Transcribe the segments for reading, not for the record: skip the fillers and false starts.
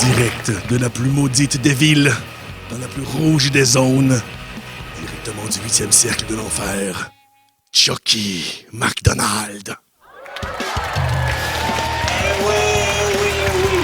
direct de la plus maudite des villes, dans la plus rouge des zones, directement du 8e cercle de l'enfer, Chucky McDonald.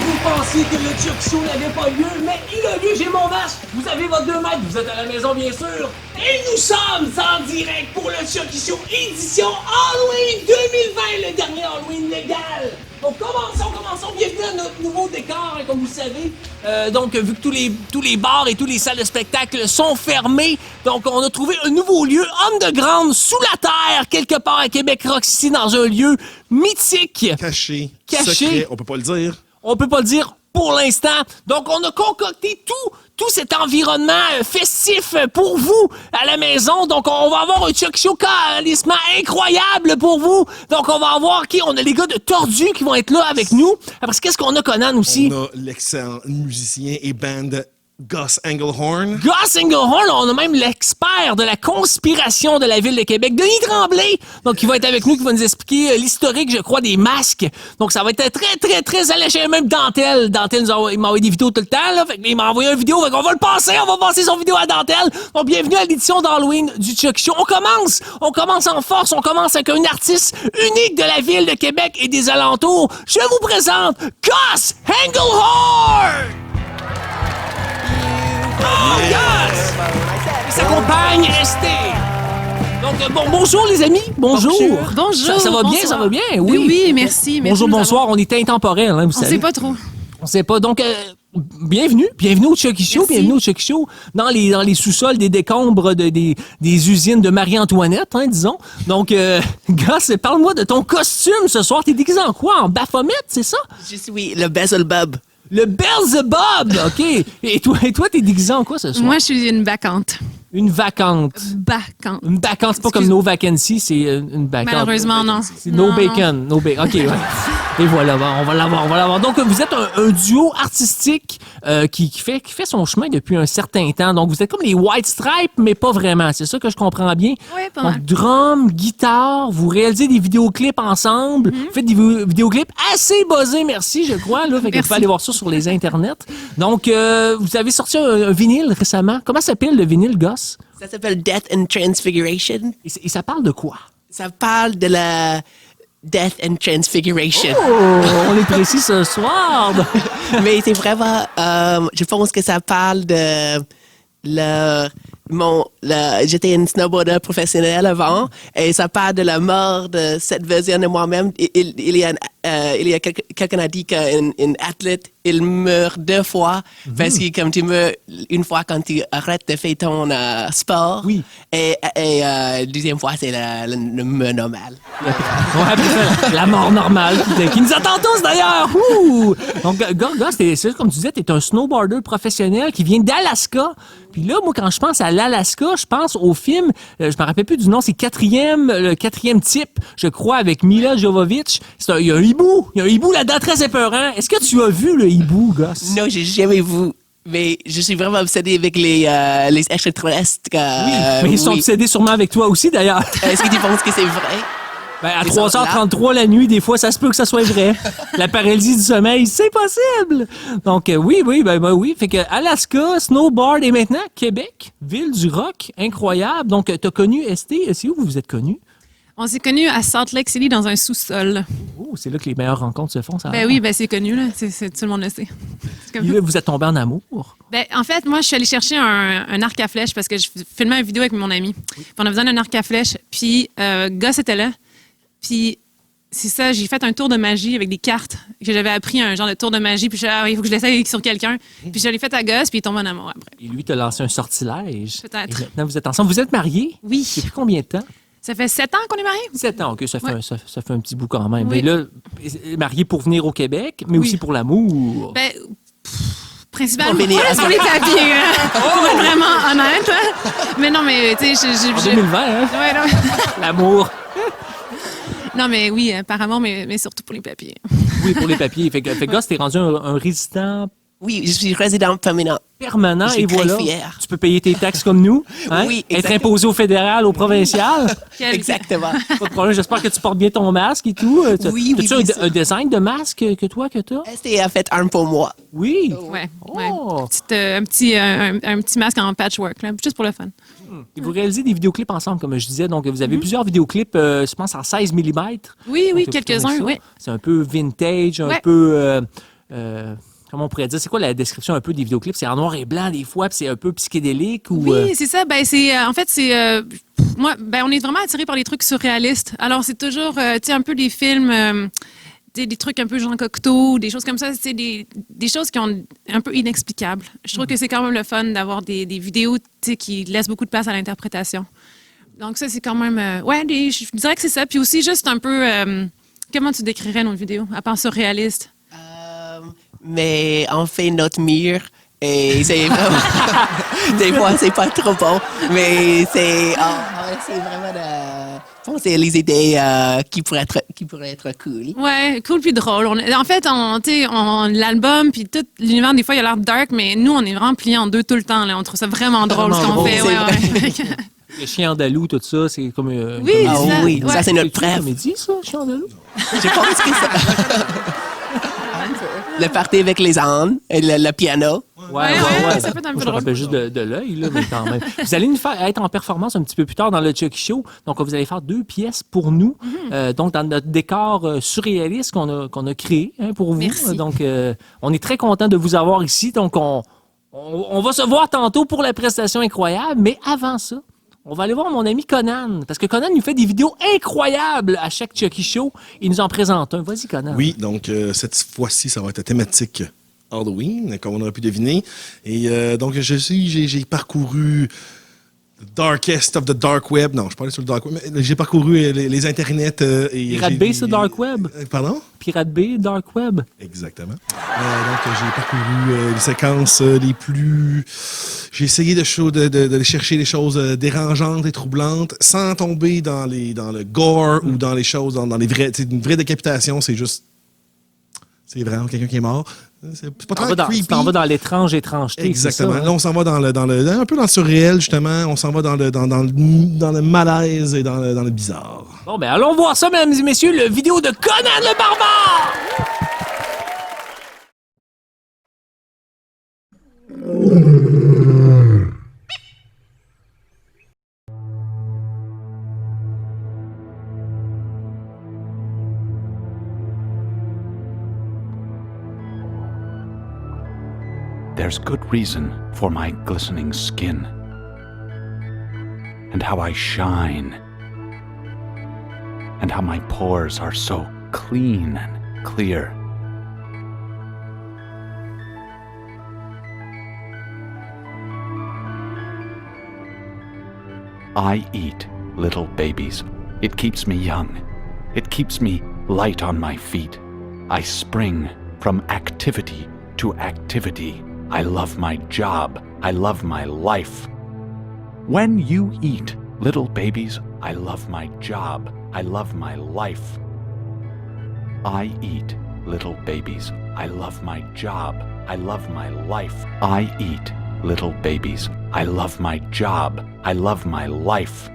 Vous pensiez que le Chuck Show n'avait pas lieu, mais il a lieu, j'ai mon masque. Vous avez votre 2 mètres, vous êtes à la maison bien sûr. Et nous sommes en direct pour le Chucky Show édition Halloween 2020, le dernier Halloween légal. Donc commençons, bienvenue à notre nouveau décor, hein, comme vous le savez. Donc vu que tous les bars et toutes les salles de spectacle sont fermées, donc on a trouvé un nouveau lieu underground sous la terre, quelque part à Québec Rock City, dans un lieu mythique. Caché. Secret, on peut pas le dire. On peut pas le dire pour l'instant. Donc, on a concocté tout cet environnement festif pour vous à la maison. Donc, on va avoir un Chuck Show calissement incroyable pour vous. Donc, on va avoir on a les gars de Tordu qui vont être là avec nous. Après, qu'est-ce qu'on a, Conan, aussi? On a l'excellent musicien et band Gus Englehorn. Gus Englehorn, on a même l'expert de la conspiration de la Ville de Québec, Denis Tremblay, donc qui va être avec nous, qui va nous expliquer l'historique, je crois, des masques. Donc ça va être très alléché, même Dentelle. Dentelle il m'a envoyé des vidéos tout le temps, là, fait qu'il m'a envoyé une vidéo, fait qu'on va on va passer son vidéo à Dentelle. Donc bienvenue à l'édition d'Halloween du Chuck Show. On commence en force, on commence avec un artiste unique de la Ville de Québec et des alentours. Je vous présente Gus Englehorn! Oh, yes! Et sa compagne, restez! Donc, bonjour les amis, bonjour! Bonjour! Ça va bien, ça va bien? Oui, oui, merci. Bonjour, bonsoir, on est intemporel, hein, vous savez. On sait pas trop. On sait pas, donc... Bienvenue au Chucky Show, Merci. bienvenue au Chucky Show, dans les sous-sols des décombres des usines de Marie-Antoinette, hein, disons. Donc, Gus, parle-moi de ton costume ce soir. T'es déguisé en quoi? En Baphomet, c'est ça? Je suis le Beelzebub. Le Beelzebub, OK. Et toi, t'es déguisé en quoi ce soir? Moi, je suis une vacante. Une vacante. Vacante. Une vacante, c'est pas comme no vacancy, c'est une vacante. Malheureusement, non. C'est no bacon. OK, ouais. Et voilà, on va l'avoir. Donc, vous êtes un duo artistique qui fait son chemin depuis un certain temps. Donc, vous êtes comme les White Stripes, mais pas vraiment. C'est ça que je comprends bien. Oui, pas Donc, mal. drum, guitare, vous réalisez des vidéoclips ensemble. Vous faites des vidéoclips assez buzzés, merci, je crois. Là, fait que vous pouvez aller voir ça sur les internets. Donc, vous avez sorti un vinyle récemment. Comment s'appelle le vinyle, Gus? Ça s'appelle Death and Transfiguration. Et ça parle de quoi? Ça parle de la Death and Transfiguration. Oh, on est précis ce soir. Mais c'est vraiment... je pense que ça parle de... J'étais une snowboarder professionnelle avant et ça parle de la mort de cette version de moi-même. Il y a quelqu'un a dit qu'un athlète, il meurt 2 fois parce que comme tu meurs une fois quand tu arrêtes de faire ton sport. Oui. Et deuxième fois, c'est le mort normal. Ouais, la mort normale qui nous attend tous d'ailleurs. Ouh! Donc, Gus, c'est comme tu disais, t'es un snowboarder professionnel qui vient d'Alaska. Puis là, moi, quand je pense à l'Alaska, je pense au film, je me rappelle plus du nom, c'est le quatrième type, je crois, avec Mila Jovovich. Il y a un hibou là-dedans, très épeurant. Est-ce que tu as vu le hibou, Gus? Non, j'ai jamais vu. Mais je suis vraiment obsédé avec les extraterrestres. Mais ils sont obsédés sûrement avec toi aussi, d'ailleurs. Est-ce que tu penses que c'est vrai? Ben, à 3h33 la nuit, des fois, ça se peut que ça soit vrai. La paralysie du sommeil, c'est possible. Donc, oui. Fait que Alaska, snowboard et maintenant Québec, ville du rock, incroyable. Donc, t'as connu ST. C'est où vous vous êtes connus? On s'est connus à Salt Lake City dans un sous-sol. Oh, c'est là que les meilleures rencontres se font, ça. Ben oui, c'est connu, là. Tout le monde le sait. C'est comme Et là, vous êtes tombés en amour. Ben, en fait, moi, je suis allée chercher un arc à flèche parce que je filmais une vidéo avec mon ami. Puis on a besoin d'un arc à flèche. Puis, Gus était là. Puis, c'est ça, j'ai fait un tour de magie avec des cartes. Que j'avais appris un genre de tour de magie. Puis, il faut que je l'essaye sur quelqu'un. Puis, je l'ai fait à Gus, puis il tombe en amour après. Et lui, t'a lancé un sortilège. Peut-être. Et maintenant, vous êtes ensemble. Vous êtes mariés? Oui. Depuis combien de temps? Ça fait 7 ans qu'on est mariés. 7 ans, OK. Ça fait, Ouais. ça fait un petit bout quand même. Oui. Mais là, marié pour venir au Québec, mais aussi pour l'amour. Ben, principalement Pour venir. sur les papiers. Pour être vraiment honnête. Hein. Mais non, mais tu sais, En 2020, hein? Ouais, non. L'amour. Non, mais oui, apparemment, mais surtout pour les papiers. Oui, pour les papiers. Fait que Gus, t'es rendu un résident. Oui, je suis résident permanent. permanent Je suis et très voilà, fière. tu peux payer tes taxes comme nous, hein? Oui, Être exactement. imposé au fédéral, au provincial. Exactement. Pas de problème, j'espère que tu portes bien ton masque et tout. Oui, As-tu oui, un design de masque que t'as? C'est en fait un pour moi. Oui. Ouais, Oh. ouais. Un petit masque en patchwork, là, juste pour le fun. Et vous réalisez des vidéoclips ensemble, comme je disais. Donc, vous avez plusieurs vidéoclips, je pense, en 16 mm. Oui, Donc, quelques-uns, oui. C'est un peu vintage, un Ouais. peu... comment on pourrait dire? C'est quoi la description un peu des vidéoclips? C'est en noir et blanc des fois, puis c'est un peu psychédélique ou... Oui, c'est ça. Ben, en fait, moi, on est vraiment attiré par les trucs surréalistes. Alors, c'est toujours, tu sais, un peu des films, des trucs un peu Jean Cocteau, des choses comme ça. C'est des choses qui ont un peu inexplicables. Je trouve que c'est quand même le fun d'avoir des vidéos, tu sais, qui laissent beaucoup de place à l'interprétation. Donc, ça, c'est quand même, je dirais que c'est ça. Puis aussi, juste un peu, comment tu décrirais nos vidéos, à part surréaliste? Mais on fait notre mire et c'est vraiment... Des fois, c'est pas trop bon, mais c'est vraiment de penser les idées qui pourraient être cool. Ouais, cool puis drôle. En fait, l'album puis tout l'univers, des fois, il a l'air dark, mais nous, on est vraiment pliés en deux tout le temps. Là. On trouve ça vraiment drôle, ce qu'on drôle, fait. c'est Ouais. Le chien andalou, tout ça, c'est comme... Oui, une Ah c'est ça. oui, Ouais. ça c'est notre C'est une preuve. comédie, ça, chien andalou? Je pense que ça... Le party avec les ânes et le piano. Ouais, ça peut être un peu Moi, je me drôle. rappelle juste de l'œil, là, mais quand même. Vous allez être en performance un petit peu plus tard dans le Chucky Show. Donc, vous allez faire 2 pièces pour nous. Donc, dans notre décor surréaliste qu'on a créé pour vous. Merci. Donc, on est très content de vous avoir ici. Donc, on va se voir tantôt pour la prestation incroyable. Mais avant ça, on va aller voir mon ami Conan. Parce que Conan nous fait des vidéos incroyables à chaque Chucky Show. Il nous en présente un. Vas-y, Conan. Oui, donc cette fois-ci, ça va être thématique Halloween, comme on aurait pu deviner. Et donc, j'ai parcouru the darkest of the dark web. Non, je parlais sur le dark web, mais j'ai parcouru les internets. Et Pirate Bay, c'est dark web? Pardon? Pirate Bay, Dark Web. Exactement. Donc, j'ai parcouru les séquences les plus... J'ai essayé de chercher les choses dérangeantes et troublantes sans tomber dans le gore ou dans les choses, dans les vraies... Une vraie décapitation, c'est juste... C'est vraiment quelqu'un qui est mort. C'est pas trop creepy. Tu t'en vas dans l'étrange étrangeté. Exactement. c'est ça, Là, on s'en va un peu dans le surréel, justement. On s'en va dans le malaise et dans le bizarre. Bon, ben allons voir ça, mesdames et messieurs, le vidéo de Conan le Barbare! There's good reason for my glistening skin, and how I shine, and how my pores are so clean and clear. I eat little babies. It keeps me young. It keeps me light on my feet. I spring from activity to activity. I love my job. I love my life. When you eat little babies, I love my job. I love my life. I eat little babies. I love my job. I love my life. I eat little babies. I love my job. I love my life.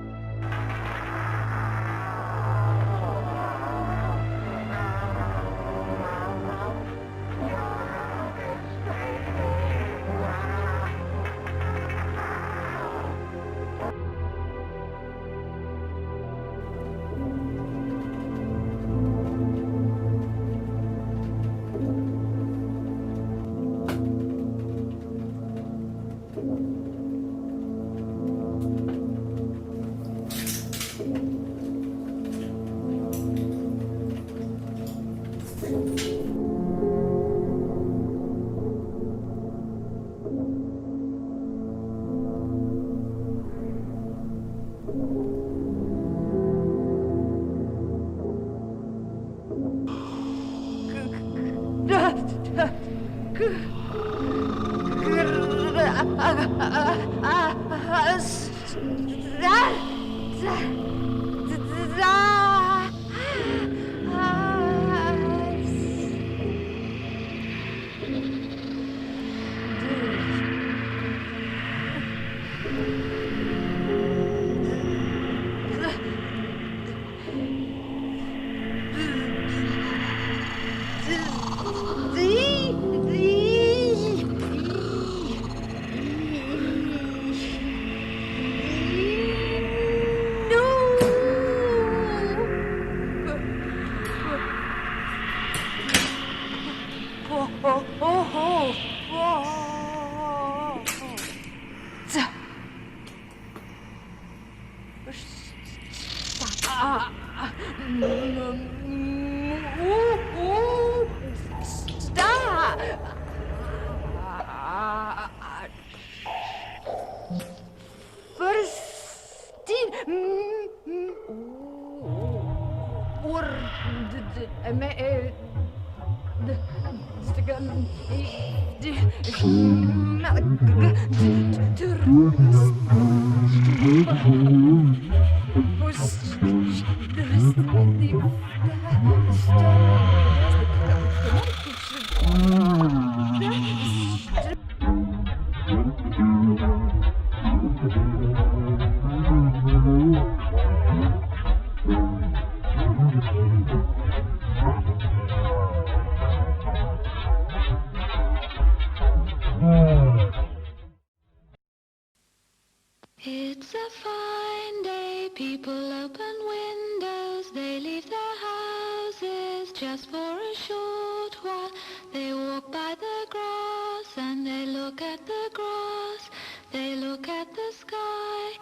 It's a fine day, people open windows, they leave their houses just for a short while. They walk by the grass and they look at the grass, they look at the sky.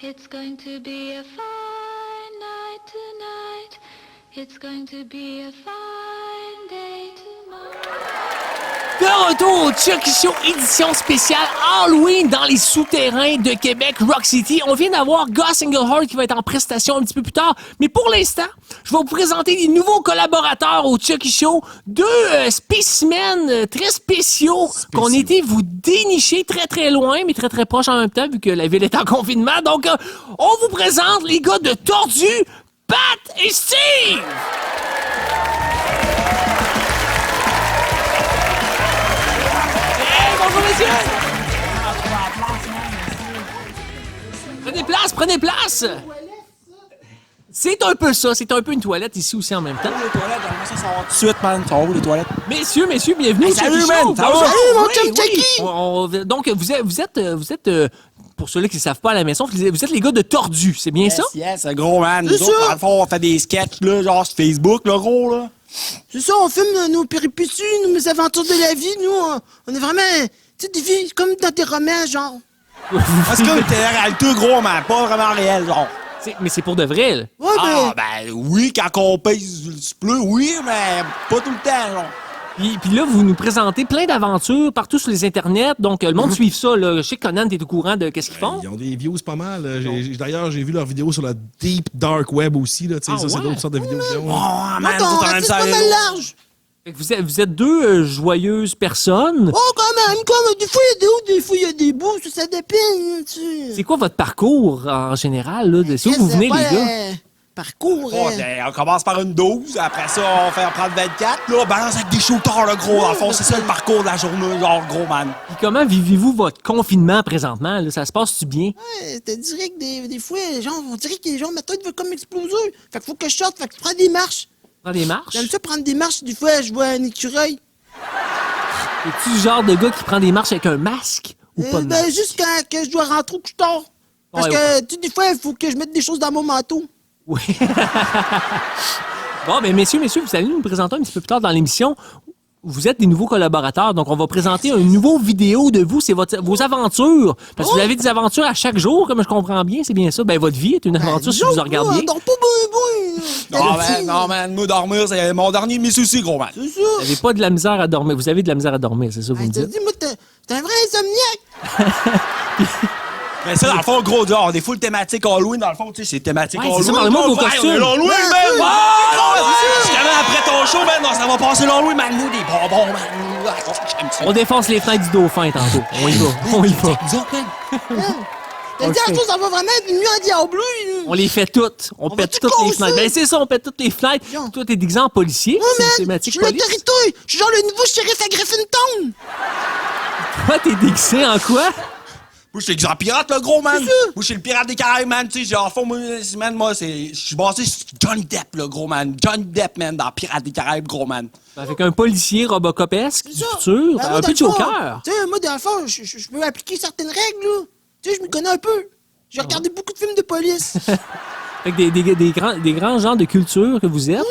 It's going to be a fine night tonight, it's going to be a fine day tomorrow. De retour au Chucky Show édition spéciale Halloween dans les souterrains de Québec, Rock City. On vient d'avoir Gus Engelhard qui va être en prestation un petit peu plus tard. Mais pour l'instant, je vais vous présenter des nouveaux collaborateurs au Chucky Show. Deux spécimens très spéciaux qu'on a été vous dénicher très très loin, mais très très proche en même temps vu que la ville est en confinement. Donc, on vous présente les gars de Tordu, Pat et Steve! Bonjour, messieurs! Prenez place! C'est un peu ça, c'est un peu une toilette ici aussi en même temps. Les toilettes, ça sont tout de suite, man. Sont où les toilettes? Messieurs, bienvenue au salut, Chucky man! Show. Ça va? Bonjour. Salut, mon Oui, chum oui. Chucky! Donc, vous êtes pour ceux-là qui ne savent pas à la maison, vous êtes les gars de Tordu, c'est bien ça? Yes, gros, man. C'est Nous autres, ça. dans le fond, on fait des sketchs, là, genre sur Facebook, là, gros, là. C'est ça, on filme nos péripéties, nos aventures de la vie. Nous, on est vraiment, tu sais, des vies comme dans des romans, genre. Parce que t'es réalité, gros, mais pas vraiment réel, genre. Mais c'est pour de vrai, là. Ouais, Ah, ben oui, quand on pèse le bleu, oui, mais pas tout le temps, genre. Puis là, vous nous présentez plein d'aventures partout sur les internets. Donc, le monde suit ça. Là. Je sais que Conan, t'es au courant de qu'est-ce qu'ils font. Ils ont des views pas mal. D'ailleurs, j'ai vu leurs vidéos sur la Deep Dark Web aussi. Là, Ah, ça, c'est ouais? d'autres sortes de vidéos. qu'ils ont. Oh, man, Attends, tout en même c'est ça. pas mal large. Fait que vous êtes deux joyeuses personnes. Oh, quand même, des fois, il y a des hauts, des fois, il y a des bouts, ça dépend, tu sais. C'est quoi votre parcours en général? Là? C'est où vous venez, les gars? Parcours, Oh, on commence par une 12, après ça, on fait prendre 24, là, on balance avec des shooters, là, gros. En fond, c'est ça le parcours de la journée, genre, gros, man. Puis comment vivez-vous votre confinement présentement? Là? Ça se passe-tu bien? Ouais, je te dirais que des fois, genre, on dirait que les gens, ma tête veut comme exploser. Fait qu'il faut que je sorte, fait que je prends des marches. Prends des marches? J'aime ça prendre des marches, des fois, je vois un écureuil. Es-tu le genre de gars qui prend des marches avec un masque ou pas de Ben, masque? juste quand que je dois rentrer ou que je dors. Parce Ouais, que, tu sais, des fois, il faut que je mette des choses dans mon manteau. Oui. Bon, ben messieurs, vous allez nous présenter un petit peu plus tard dans l'émission. Vous êtes des nouveaux collaborateurs, donc on va présenter une nouvelle vidéo de vous, c'est vos aventures. Parce que vous avez des aventures à chaque jour, comme je comprends bien, c'est bien ça. Ben votre vie est une aventure si vous en regardez bien. Dors pas Non, man, nous dormir, c'est mon dernier de mes soucis, gros, man. C'est ça. Vous n'avez pas de la misère à dormir. Vous avez de la misère à dormir, c'est ça que vous Hey, me t'as dites? dit, moi, t'es un vrai insomniaque. Mais ça, dans le fond, gros, on est full thématique Halloween, dans le fond, tu sais, c'est thématique Ouais, Halloween. c'est ça, parlez-moi de vos Ouais, costumes. on est l'Halloween, Ouais, man! ouais. Justement, après ton show, man, ça va passer l'Halloween, man, nous, des bonbons, man. J'aime ça. On défonce les fenêtres du dauphin tantôt. On y va. Nous autres, man. T'as dit, Arthur, ça va vraiment être une nuit en diable. On les fait toutes. On va pète tout toutes les casser. fenêtres. Ben c'est ça, on pète toutes les fenêtres. Tiens. Toi, t'es déguisé en policier. Oh, c'est une man, thématique je suis police. l'autorité. Je suis genre le nouveau shérif à Griffintown. Toi, t'es déguisé en quoi? Moi, je suis exemple pirate, le gros, man. C'est ça. Moi, je suis le pirate des Caraïbes, man. Tu sais, genre, fond, moi, je suis basé sur Johnny Depp, le gros, man. Johnny Depp, man, dans Pirates des Caraïbes, gros, man. Avec un policier robocopesque du ça. futur. Ben, un moi, peu de dans le fond, Joker. Tu sais, moi, dans le fond, je peux appliquer certaines règles, là. Tu sais, je m'y connais un peu. J'ai regardé beaucoup de films de police. Fait que des grands gens de culture que vous êtes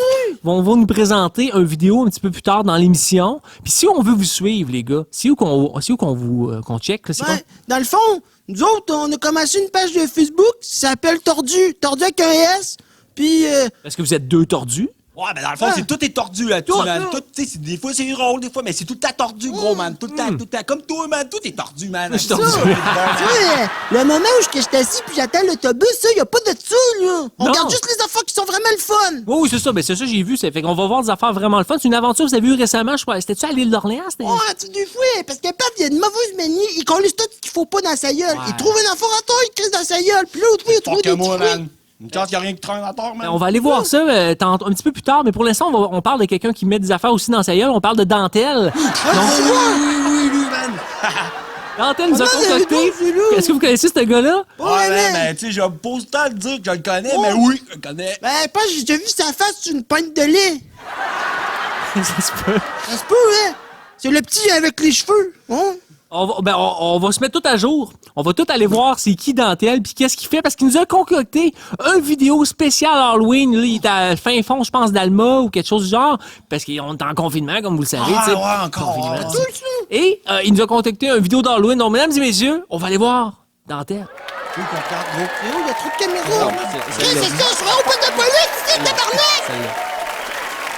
vont nous présenter une vidéo un petit peu plus tard dans l'émission. Puis si on veut vous suivre, les gars, si où qu'on qu'on check, là, c'est Ouais. Dans le fond, nous autres, on a commencé une page de Facebook qui s'appelle Tordu. Tordu avec un S. Puis, Est-ce que vous êtes deux tordus? Ouais, ben dans le fond, tout est tordu là-dessus, Tout, man. tout. Tout, tu sais, des fois c'est drôle, des fois, mais c'est tout le temps tordu, gros, man. Tout le temps. Comme toi, man, tout est tordu, man. Je suis tordu. Tu sais, le moment où je suis assis puis j'attends l'autobus, ça, y a pas de ça, là. On Non. regarde juste les affaires qui sont vraiment le fun. Oui, c'est ça. Ben, c'est ça, j'ai vu. Fait qu'on va voir des affaires vraiment le fun. C'est une aventure que vous avez eue récemment, je crois. C'était-tu à l'île d'Orléans? C'était... Ouais, des fois, parce que Pat, il y a une mauvaise manie, il colle tout ce qu'il faut pas dans sa gueule. Il trouve un enfant à terre, il crise dans sa gueule, puis l'autre fois, il trouve Fuck des moi, petits man. Une chance qu'il n'y a rien qui traîne à terre, man. On va aller voir ça un petit peu plus tard, mais pour l'instant, on parle de quelqu'un qui met des affaires aussi dans sa gueule. On parle de Dentelle. Oui, man. Dentelle nous a Ah, concocté. c'est lourd. Est-ce que vous connaissez ce gars-là? Ouais, ben, tu sais, je me pose tant de dire que je le connais, mais oui, je le connais. Ben, pas, j'ai déjà vu sa face sur une pinte de lait. Ça se peut. Ça se peut, hein? C'est le petit avec les cheveux, hein? On va se mettre tout à jour. On va tout aller voir c'est qui Dentelle puis qu'est-ce qu'il fait parce qu'il nous a concocté une vidéo spéciale Halloween. Là, il est à fin fond, je pense, d'Alma ou quelque chose du genre parce qu'on est en confinement, comme vous le savez. Ah, tu sais. ouais, encore. Confinement. Et il nous a concocté une vidéo d'Halloween. Donc, mesdames et messieurs, on va aller voir Dentelle. Oui, qu'on regarde, gros. Et oh, il y a trop de caméras. c'est Chris, celle-là. c'est ça, je serais au poste de police ici, tabarnak! Celle-là.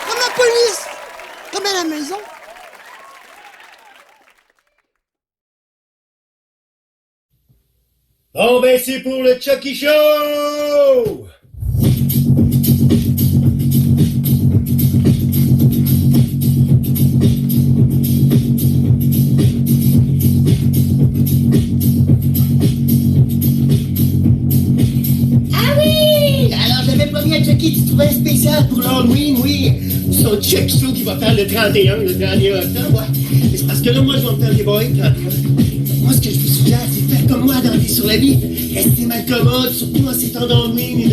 Comme la police! Comme à la maison. Bon, ben, c'est pour le Chucky Show! Ah oui! Alors, j'avais promis à Chucky de trouver un spécial pour l'Halloween, oui. Son Chucky Show qui va faire le 31 octobre, ouais. Mais c'est parce que là, moi, je vais me faire des boys, 31. Moi, ce que je vous suggère, c'est de faire comme moi dans Vie sur la vie. Rester mal commode, surtout en ces temps d'Halloween et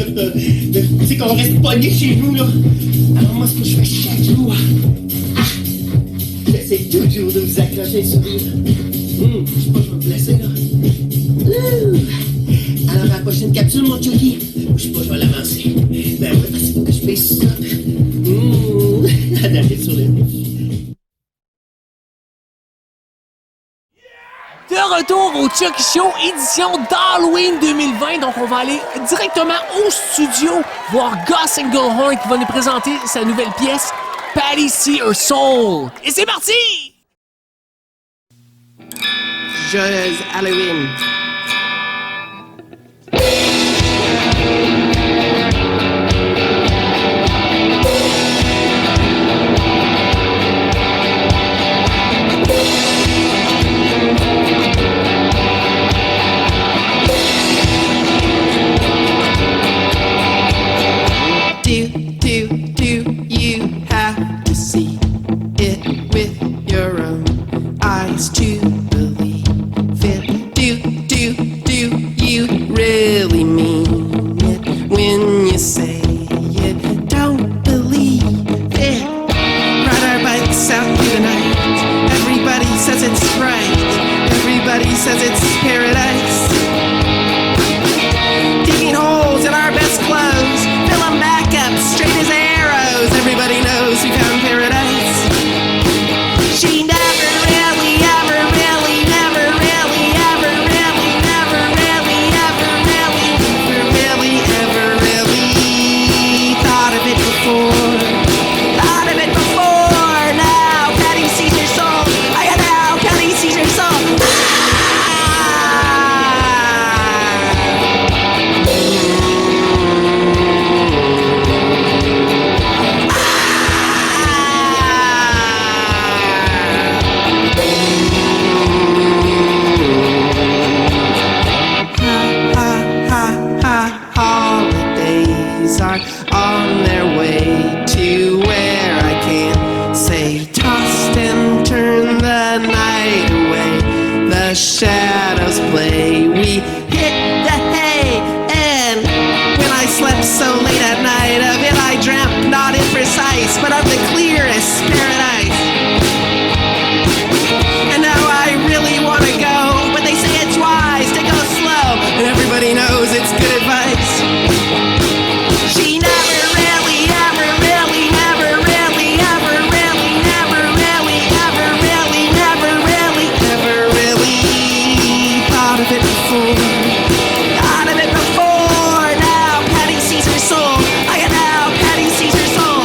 tu sais, qu'on reste pogné chez nous, là. Alors, moi, ce que je fais chaque jour, j'essaie toujours de vous accrocher un sourire. Je sais pas, je vais me blesser, là. Alors, à la prochaine capsule, mon Chucky, je sais pas, je vais l'avancer. Ben ouais, parce qu'il faut que je fasse ça. D'aller sur le nez. De retour au Chucky Show, édition d'Halloween 2020. Donc, on va aller directement au studio voir Gus Englehorn qui va nous présenter sa nouvelle pièce, Patty See Her Soul. Et c'est parti! Joyeuse Halloween. Do you have to see it with your own eyes to believe it? Do you really mean it when you say it? Don't believe it. Ride our bikes out through the night. Everybody says it's right. Everybody says it's paradise. Digging holes in our best clothes. Fill 'em back up straight as arrows. Everybody knows we found paradise. She never really, ever really, never really, ever really, never really, ever really, never really, ever really thought of it before. Thought of it before. Now Patty sees her soul. I got now Patty sees her soul. Holidays are on their way to where I can say tossed and turn the night away. The shadows play, we hit the hay, and when I slept so late at night, of it I dreamt not imprecise, but of the clearest paradise. And now I really want to go, but they say it's wise to go slow, and everybody knows it's good advice. She never really, ever really, never really, ever really, never really, ever really, never really, ever really thought of it before. Thought of it before. Now Patty sees her soul. I got now Patty sees her soul.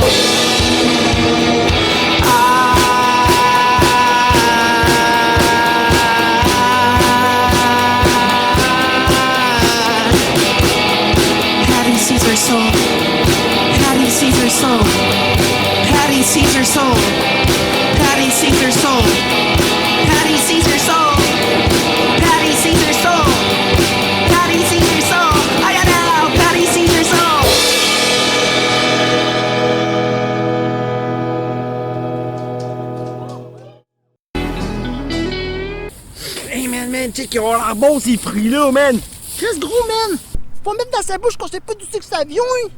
Hey, man, check, ils ont l'air bons, ces fruits-là, man! Chris, gros, man! Faut pas mettre dans sa bouche qu'on sait pas d'où c'est que ça vient, hein.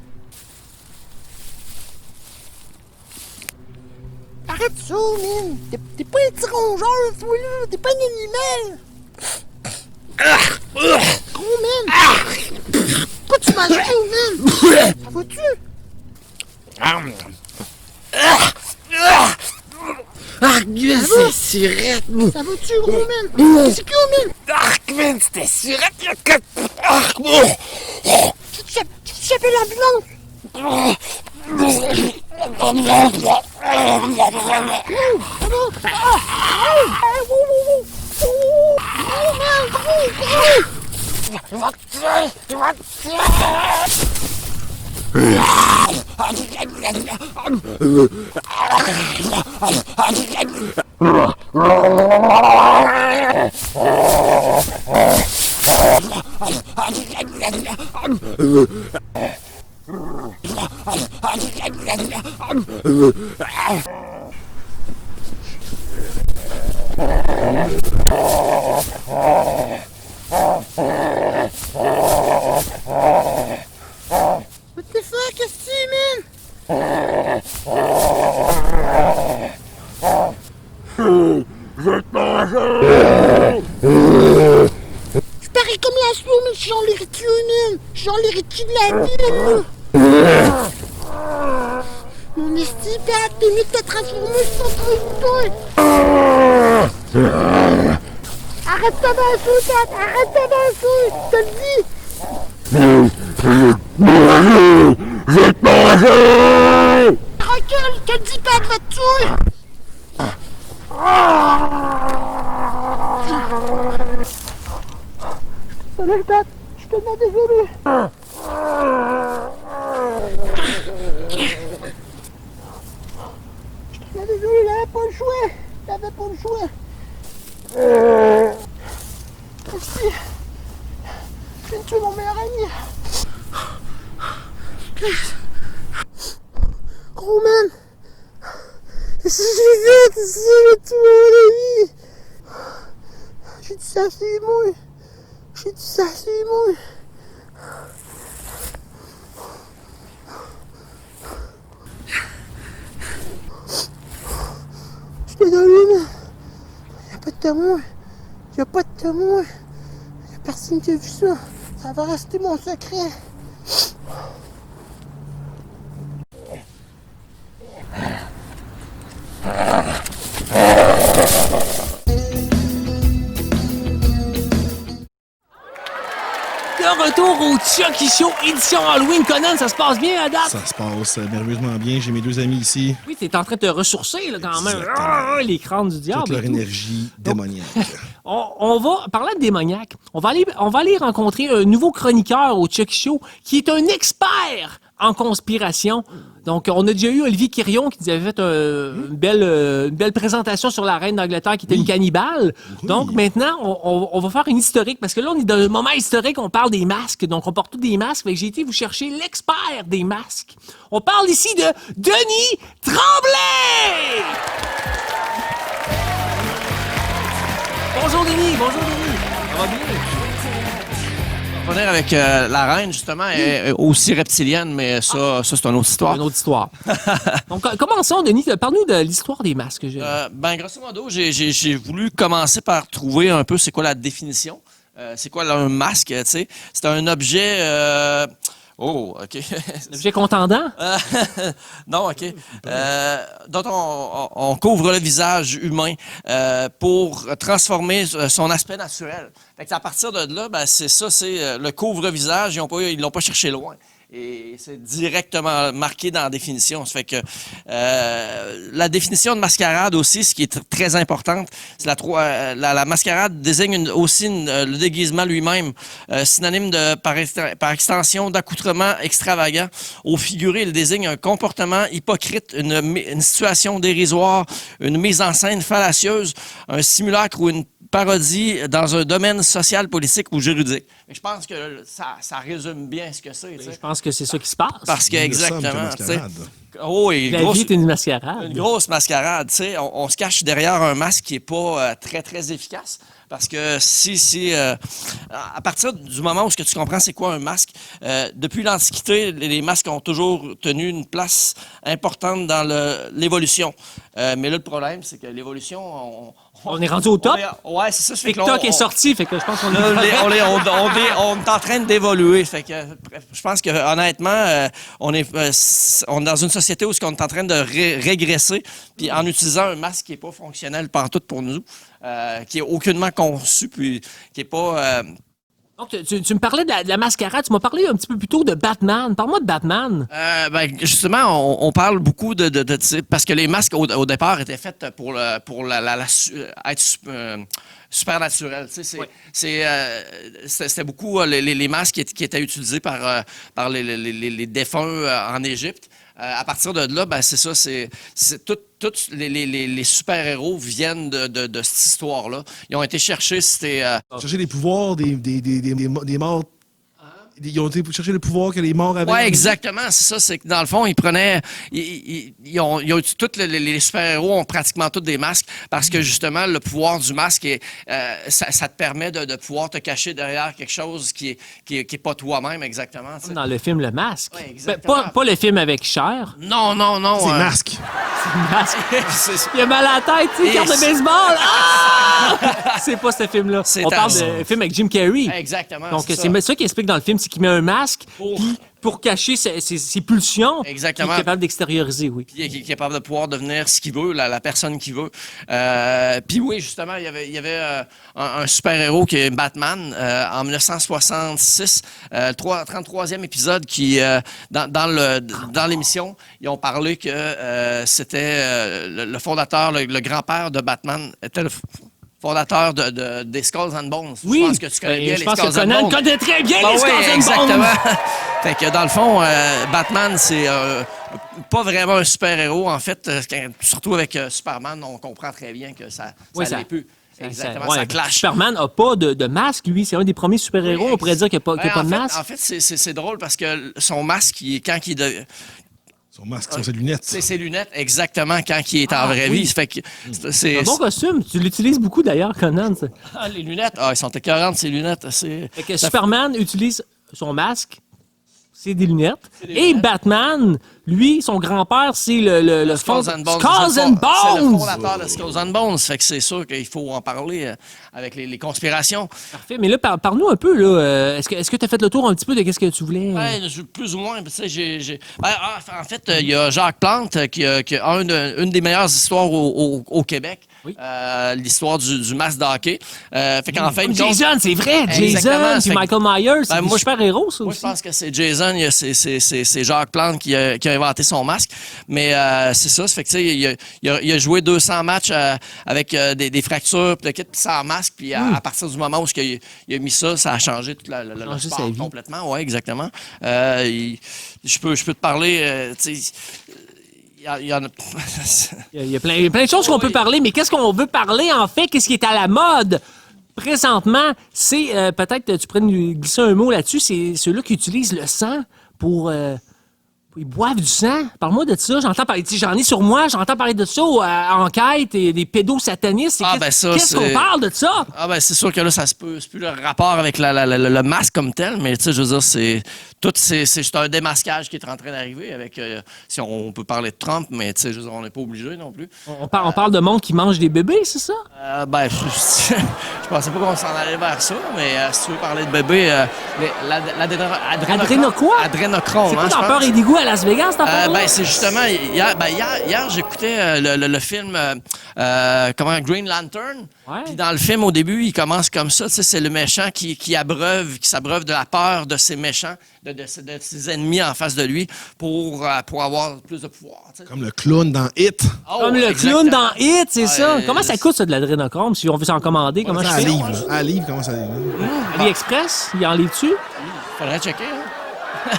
Arrête ça, man! T'es pas un petit rongeur, toi, là! T'es pas un animal! Gros, man! Pourquoi tu manges tout, man? Ça va-tu? C'est surette! Ça va-tu, gros, man? C'est quoi, man? Man, c'était surette! Tu t'appelles l'ambulance? What the fuck, est-ce man? Je parie comme la sourd, mais je suis genre l'héritier, man. Je suis genre l'héritier de la ville, là. Mon esti, Pat, t'es mieux de te transformer, je pense que toi. Arrête ta basse, Pat, arrête ta basse, je te le dis. Recule, je te le dis, Pat, va te tuer. Désolé, Pat, je suis tellement désolé. Désolé, il avait pas le choix. Il avait pas le choix. Merci. Je viens de tuer mon meilleur ami. Gros man. Qu'est-ce que j'ai fait ici? J'ai tué mon ami. J'ai du sang sur les mouilles. J'ai du sang sur les mouilles. Désolé, mais y'a pas de témoin. Y'a pas de témoin. Y'a personne qui a vu ça. Ça va rester mon secret. De retour au Chucky Show édition Halloween. Conan, ça se passe bien à date? Ça se passe merveilleusement bien. J'ai mes deux amis ici. Oui, t'es en train de te ressourcer là, quand même. Exactement. Les crânes du diable. Toute leur et tout. énergie démoniaque. On va, parler de démoniaque, on va aller rencontrer un nouveau chroniqueur au Chucky Show qui est un expert en conspiration. Donc, on a déjà eu Olivier Quirion qui nous avait fait une belle présentation sur la reine d'Angleterre qui était une cannibale. Oui. Donc, maintenant, on va faire une historique parce que là, on est dans un moment historique, on parle des masques. Donc, on porte tous des masques. Fait que j'ai été vous chercher l'expert des masques. On parle ici de Denis Tremblay! Bonjour Denis, ça va bien? On va venir avec la reine, justement, est aussi reptilienne, mais ça c'est une autre histoire. Une autre histoire. Donc, commençons, Denis. Parle-nous de l'histoire des masques. Grosso modo, j'ai voulu commencer par trouver un peu c'est quoi la définition. C'est quoi un masque, tu sais? C'est un objet... Oh, OK. L'objet contendant? Non, OK. Dont on couvre le visage humain pour transformer son aspect naturel. Fait que à partir de là, ben, c'est le couvre-visage. Ils l'ont pas cherché loin. Et c'est directement marqué dans la définition. Ça fait que la définition de mascarade aussi, ce qui est très importante, c'est la mascarade désigne aussi le déguisement lui-même, synonyme par extension d'accoutrement extravagant. Au figuré, il désigne un comportement hypocrite, une situation dérisoire, une mise en scène fallacieuse, un simulacre ou une parodie dans un domaine social, politique ou juridique. Mais je pense que ça résume bien ce que c'est. Je pense que c'est ça qui se passe. Parce que, exactement. Oh, et la vie est une mascarade. Une grosse mascarade. On se cache derrière un masque qui n'est pas très, très efficace. Parce que à partir du moment où tu comprends c'est quoi un masque, depuis l'Antiquité, les masques ont toujours tenu une place importante dans l'évolution. Mais là, le problème, c'est que l'évolution... On est rendu au top. Ouais, c'est ça. TikTok est sorti, fait que je pense qu'on est... on est en train d'évoluer. Fait que je pense que honnêtement, on est dans une société où on est en train de régresser, puis en utilisant un masque qui n'est pas fonctionnel pantoute pour nous, qui est aucunement conçu, puis qui n'est pas... Donc, tu me parlais de la mascarade. Tu m'as parlé un petit peu plus tôt de Batman. Parle-moi de Batman. Justement, on parle beaucoup de parce que les masques, au départ, étaient faits pour être super naturel. C'était beaucoup les masques qui étaient utilisés par les défunts en Égypte. À partir de là, c'est ça, tous les super-héros viennent de cette histoire-là. Ils ont été chercher, chercher les pouvoirs des morts. Ils ont été chercher le pouvoir que les morts avaient. Oui, exactement. C'est ça. C'est que dans le fond, ils prenaient. Tous les super-héros ont pratiquement tous des masques parce que justement, le pouvoir du masque, ça te permet de pouvoir te cacher derrière quelque chose qui est pas toi-même exactement. Dans le film Le Masque. Ouais, exactement. Pas le film avec Cher. Non. C'est Masque. Il a mal à la tête, tu sais, carte de baseball. Ah! C'est pas ce film-là. On parle de film avec Jim Carrey. Exactement. Donc, c'est ça qui explique dans le film, c'est qu'il met un masque pour cacher ses pulsions. Exactement. Il est capable d'extérioriser, oui. Puis il est capable de pouvoir devenir ce qu'il veut, la personne qu'il veut. Puis oui, justement, il y avait un super-héros qui est Batman en 1966, le 33e épisode qui, dans l'émission, ils ont parlé que c'était le fondateur, le grand-père de Batman, était le fondateur des Skulls and Bones. Oui. Je pense que tu connais bien les Skulls and Bones. Je pense que Conan connaît très bien les Skulls and Bones. Exactement. Fait que dans le fond, Batman, c'est pas vraiment un super-héros. En fait, surtout avec Superman, on comprend très bien que ça l'est plus. Exactement, ça clash. Superman n'a pas de masque, lui. C'est un des premiers super-héros. On pourrait dire qu'il n'y a pas de masque. En fait, c'est drôle parce que son masque, son masque, c'est ses lunettes. C'est ses lunettes, exactement, quand il est en vraie vie. Fait que c'est un bon costume. Tu l'utilises beaucoup, d'ailleurs, Conan. Les lunettes, ils sont écœurantes, ces lunettes. Fait que Superman utilise son masque, c'est des lunettes. Et Batman, lui, son grand-père, c'est le Skulls and Bones. Skulls and Bones! C'est le fondateur de Skulls and Bones. Fait que c'est sûr qu'il faut en parler avec les conspirations. Parfait. Mais là, parle-nous un peu. Là. Est-ce que tu as fait le tour un petit peu de ce que tu voulais? Plus ou moins. En fait, il y a Jacques Plante qui a une des meilleures histoires au Québec. Oui. L'histoire du masque d'hockey. Jason, c'est vrai! Jason, puis Michael Myers, c'est des super-héros, ça aussi. Moi, je pense que c'est Jason, c'est Jacques Plante qui a inventé son masque. Mais c'est ça, fait que il a joué 200 matchs avec des fractures, puis sans masque, puis à partir du moment où il a mis ça, ça a changé tout le sport complètement. Oui, exactement. Je peux te parler, il y a plein de choses qu'on peut parler, mais qu'est-ce qu'on veut parler, en fait? Qu'est-ce qui est à la mode? Présentement, c'est, peut-être tu pourrais nous glisser un mot là-dessus, c'est ceux-là qui utilisent le sang pour... Ils boivent du sang. Parle-moi de ça. J'en ai sur moi. J'entends parler de ça enquête et des pédosatanistes. Qu'est-ce qu'on parle de ça? C'est sûr que là, c'est plus le rapport avec le masque comme tel, mais tu sais, je veux dire, c'est juste un démasquage qui est en train d'arriver avec, si on peut parler de Trump, mais tu sais, je veux dire, on n'est pas obligé non plus. On parle de monde qui mange des bébés, c'est ça? Je pensais pas qu'on s'en allait vers ça, mais si tu veux parler de bébés, Adrénochrome. C'est pas dans Peur et Dégoût à Las Vegas, cette affaire-là? C'est justement, hier j'écoutais le film Green Lantern. Ouais. Puis dans le film, au début, il commence comme ça. C'est le méchant qui s'abreuve de la peur de ses méchants, de ses ennemis en face de lui pour avoir plus de pouvoir. T'sais. Comme le clown dans Hit. Comme le clown dans Hit, c'est ça. Comment ça coûte, ça, de l'adrénochrome, si on veut s'en commander? Comment je fais? À livre, comment ça livre? AliExpress, il en lit dessus? Faudrait checker, hein?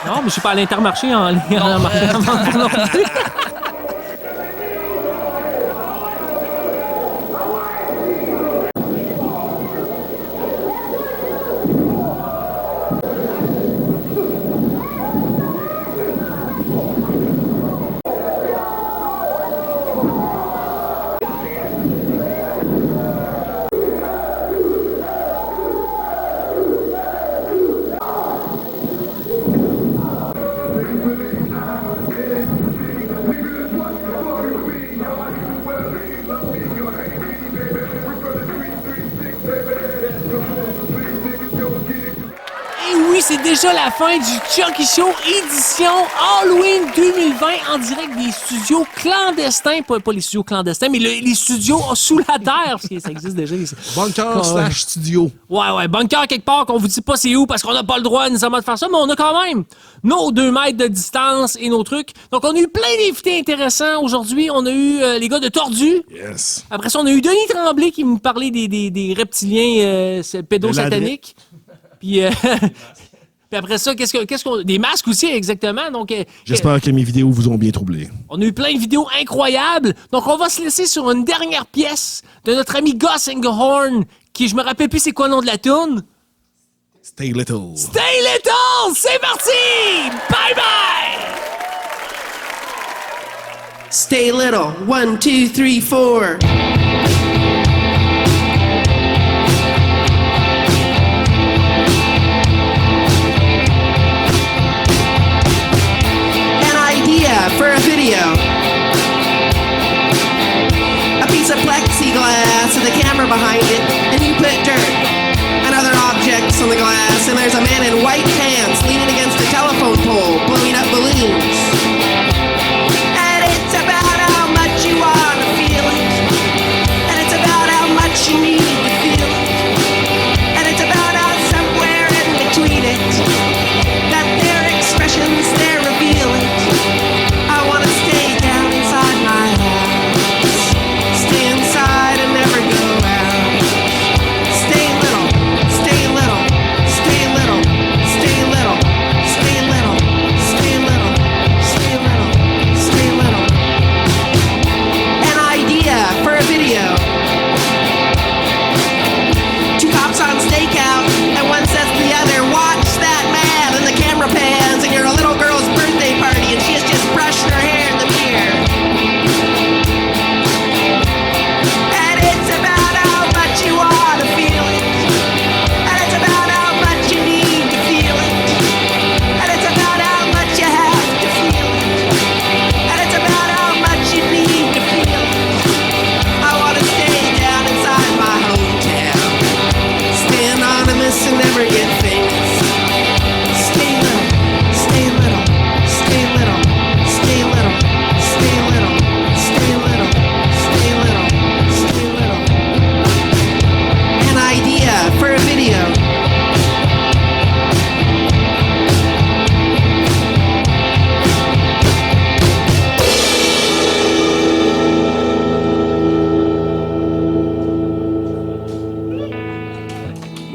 Non, mais je suis pas à l'Intermarché en ligne. c'est déjà la fin du Chucky Show édition Halloween 2020 en direct des studios clandestins. Pas les studios clandestins, mais les studios sous la terre, parce que ça existe déjà. Bunker / studio. Ouais, bunker quelque part qu'on vous dit pas c'est où parce qu'on n'a pas le droit nécessairement de faire ça, mais on a quand même nos 2 mètres de distance et nos trucs. Donc, on a eu plein d'invités intéressants aujourd'hui. On a eu les gars de Tordu. Yes. Après ça, on a eu Denis Tremblay qui nous parlait des reptiliens pédosataniques. Puis, puis après ça, qu'est-ce qu'on... Des masques aussi, exactement. Donc, J'espère que mes vidéos vous ont bien troublé. on a eu plein de vidéos incroyables. Donc, on va se laisser sur une dernière pièce de notre ami Gus Engelhorn, qui, je me rappelle plus c'est quoi le nom de la toune. Stay little. Stay little! C'est parti! Bye bye! Stay little. 1, 2, 3, 4. For a video, a piece of plexiglass and the camera behind it, and you put dirt and other objects on the glass, and there's a man in white pants leaning against a telephone pole blowing up balloons. And it's about how much you want to feel it, and it's about how much you need to feel it, and it's about how somewhere in between it, that their expressions they're revealing.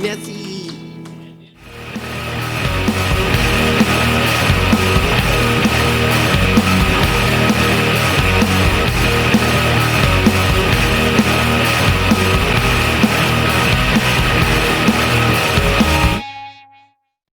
Merci.